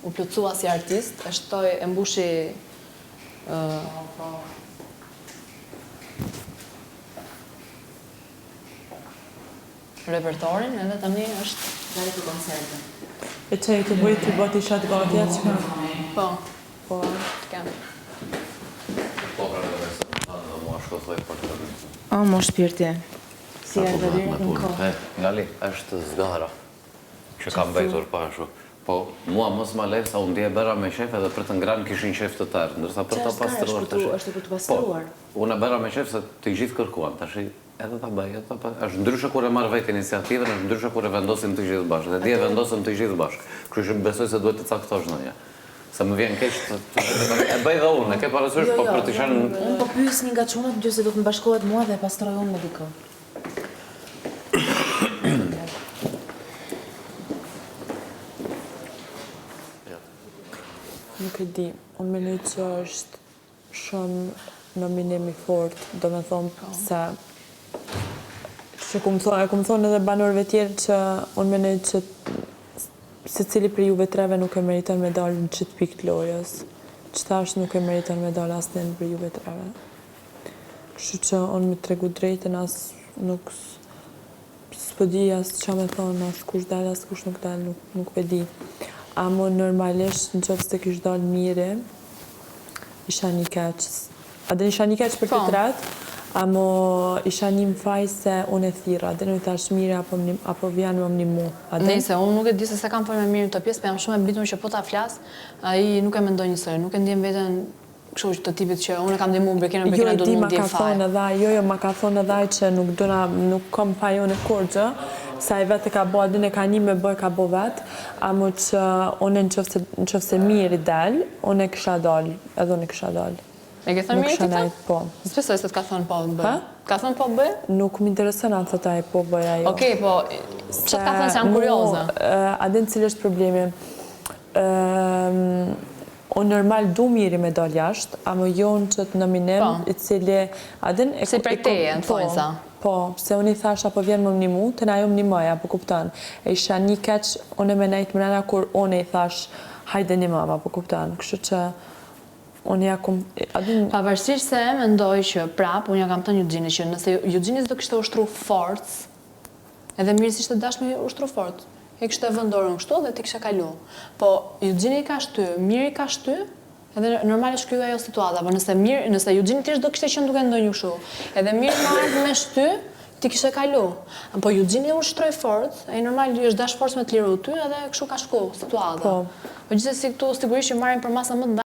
u plotësua si artist, e shtoj, e mbushi repertorin, edhe tani është Gati të koncerte. E që i të bëjt të bëti shatë gati atë që po, po. të kemë. Po, pra dhe me se më thanë dhe mua shkothoj për të rrëtë. O, mo shpirti. Si e dhe direkt në kohë. Ngali, është zgara që kam bejtur pashu. Po, mua mos ma lejë sa unë dje bera me shef edhe për të ngranë kishin shef të tërë, ndërsa për të pastruar të shef. është për të pastruar? Po, unë e bera me shef se të gjithë kërkuan, të shi edhe ta bëj, është ndryshe kur e marrë vetë iniciativën, është ndryshe kur e vendosim të gjithë bashkë, dhe dje vendosëm të gjithë bashkë. Kështu që besoj se duhet të caktosh në ja. Se më vjen keq e bëj dhe unë, e ke parasysh, po për të shanë... Unë po pyes një nga çunat, nëse do të më bashkohet mua dhe e pastroj unë me dikë. Nuk e di, unë menoj që është shumë nominim i fort, do me thonë se që kumë thonë edhe banorëve tjerë që unë menoj që se cili për juve treve nuk e meriton me dalë në qitë pikë të lojës. Që thash nuk e meriton me dalë asë në për juve treve. Kështu që unë me tregu drejtën asë nuk s'po di asë që me thonë, asë kush dalë, asë kush nuk dalë, nuk e di. Amo normalisht në qoftë se kishë dalë mire, isha një keq. Adë isha një keq për të tretë, amo isha një mfaj se unë e thira. Adë në thash mire apo vjanë më një mu. Nëse, unë nuk e di se kam folë me mirë të pjesë, për jam shumë e bitur që po ta flas, ai nuk e mendoj njësoj, nuk e ndjem veten kështu të tipit që unë kam ndihmu Bekinën do të mund të faj. Jo, ma ka thonë edhe që nuk kom fajone kurgjë, sa i vetë e ka bo, adin e ka një me bë, ka bo vetë, amo që unë në qofë se mirë i delë, unë e kësha dalë, edhe unë e kësha dalë. E ke thënë mirë ti të? Po. S'besoj se t'ka thënë po bëj. Ka thënë po bëj? Nuk m'intereson atë thëta e po bëj ajo. Okej, po, që t'ka thënë se janë kurioze? Adin cilë është problemi. Unë normal du miri me dalë jashtë, amo jonë që të nominim, i cili... Si prej teje, në thonjë sa? Po, se unë i thash apo vjen më një mu, të na jo më një mëja, po kuptan. E isha një keq, unë me nejtë mrena kur unë i thash, hajde një mëma, po kuptan. Kështu që unë ja kum... Pavarësisht se mendoj që prap, unë ja kam thënë Eugjini që nëse Eugjini s'do kishte ushtru forcë, edhe mirë si ishte dash me ushtru forcë, e kishte vëndorën kështu dhe ti kishe kalu. Po, Eugjini ka shty, Miri ka shty, edhe normalisht kjo ajo situata, po nëse Eugjini thjesht do kishte qenë duke ndonjë kështu, edhe Miri më ardhë me shty, ti kishe kalu. Po Eugjini ushtroi forcë, ai normal është dash forcë me të liru ty, edhe kështu ka shku situata. Po gjithsesi këtu sigurisht që marrin për masa më të